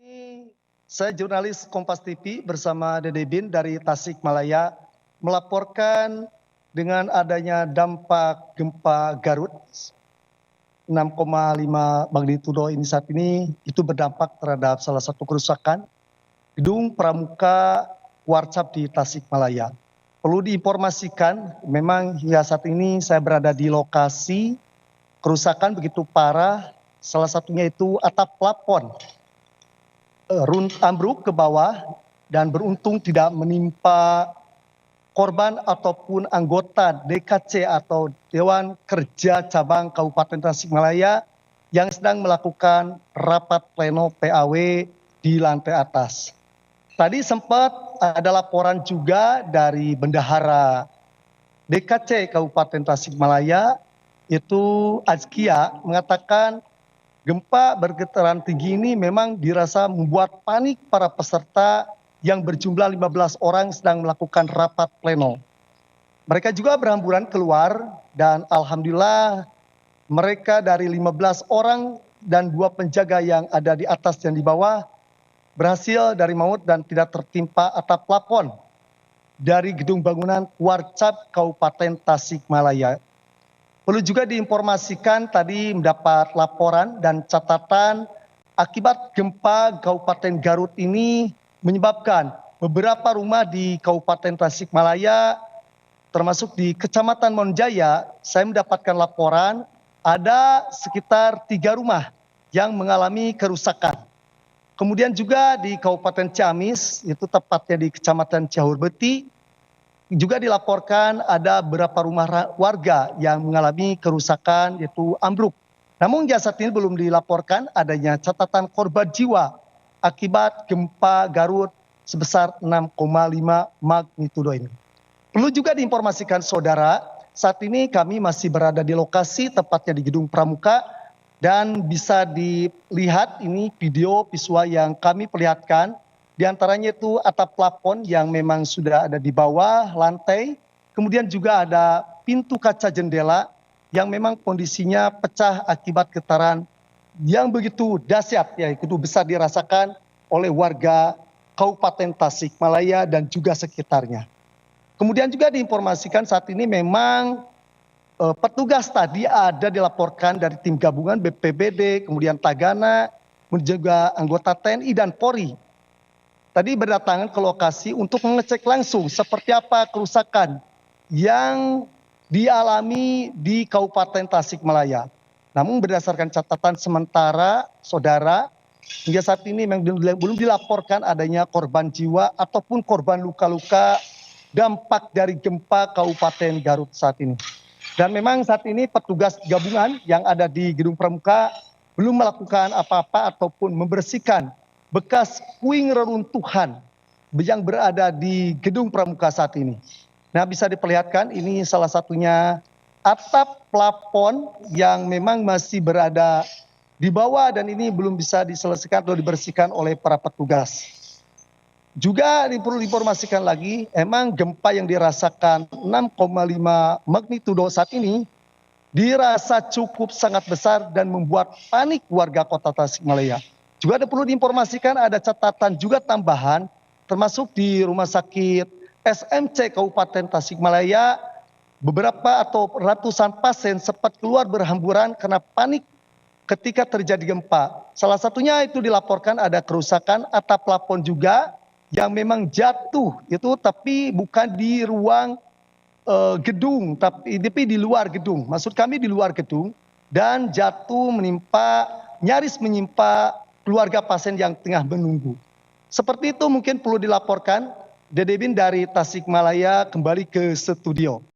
Ini saya jurnalis Kompas TV bersama Dede Bin dari Tasikmalaya melaporkan dengan adanya dampak gempa Garut 6,5 magnitudo ini saat ini itu berdampak terhadap salah satu kerusakan gedung pramuka Warcap di Tasikmalaya. Perlu diinformasikan, memang hingga saat ini saya berada di lokasi kerusakan begitu parah, salah satunya itu atap plafon ambruk ke bawah dan beruntung tidak menimpa korban ataupun anggota DKC atau Dewan Kerja Cabang Kabupaten Tasikmalaya yang sedang melakukan rapat pleno PAW di lantai atas. Tadi sempat ada laporan juga dari Bendahara DKC Kabupaten Tasikmalaya, itu Azkia, mengatakan gempa bergetaran tinggi ini memang dirasa membuat panik para peserta yang berjumlah 15 orang sedang melakukan rapat pleno. Mereka juga berhamburan keluar dan alhamdulillah mereka dari 15 orang dan 2 penjaga yang ada di atas dan di bawah berhasil dari maut dan tidak tertimpa atap plafon dari gedung bangunan Warcap Kabupaten Tasikmalaya. Perlu juga diinformasikan tadi mendapat laporan dan catatan akibat gempa Kabupaten Garut ini menyebabkan beberapa rumah di Kabupaten Tasikmalaya termasuk di Kecamatan Monjaya, saya mendapatkan laporan ada sekitar 3 rumah yang mengalami kerusakan. Kemudian juga di Kabupaten Ciamis, itu tepatnya di Kecamatan Ciahurbeti, juga dilaporkan ada beberapa rumah warga yang mengalami kerusakan yaitu ambruk. Namun hingga saat ini belum dilaporkan adanya catatan korban jiwa akibat gempa Garut sebesar 6,5 magnitudo ini. Perlu juga diinformasikan saudara, saat ini kami masih berada di lokasi tepatnya di Gedung Pramuka dan bisa dilihat ini video visual yang kami perlihatkan. Di antaranya itu atap plafon yang memang sudah ada di bawah lantai, kemudian juga ada pintu kaca jendela yang memang kondisinya pecah akibat getaran yang begitu dahsyat, yaitu besar dirasakan oleh warga Kabupaten Tasikmalaya dan juga sekitarnya. Kemudian juga diinformasikan saat ini memang petugas tadi ada dilaporkan dari tim gabungan BPBD, kemudian Tagana, juga anggota TNI dan Polri. Tadi berdatangan ke lokasi untuk mengecek langsung seperti apa kerusakan yang dialami di Kabupaten Tasikmalaya. Namun berdasarkan catatan sementara, saudara, hingga saat ini memang belum dilaporkan adanya korban jiwa ataupun korban luka-luka dampak dari gempa Kabupaten Garut saat ini. Dan memang saat ini petugas gabungan yang ada di Gedung Pramuka belum melakukan apa-apa ataupun membersihkan bekas puing reruntuhan yang berada di Gedung Pramuka saat ini. Nah, bisa diperlihatkan ini salah satunya atap plafon yang memang masih berada di bawah dan ini belum bisa diselesaikan atau dibersihkan oleh para petugas. Juga perlu diinformasikan lagi, emang gempa yang dirasakan 6,5 magnitudo saat ini dirasa cukup sangat besar dan membuat panik warga kota Tasikmalaya. Juga ada perlu diinformasikan ada catatan juga tambahan termasuk di Rumah Sakit SMC Kabupaten Tasikmalaya beberapa atau ratusan pasien sempat keluar berhamburan karena panik ketika terjadi gempa. Salah satunya itu dilaporkan ada kerusakan atap plafon juga yang memang jatuh itu tapi bukan di ruang gedung tapi di luar gedung. Maksud kami di luar gedung dan jatuh nyaris menimpa keluarga pasien yang tengah menunggu. Seperti itu mungkin perlu dilaporkan. Dede Bin dari Tasikmalaya kembali ke studio.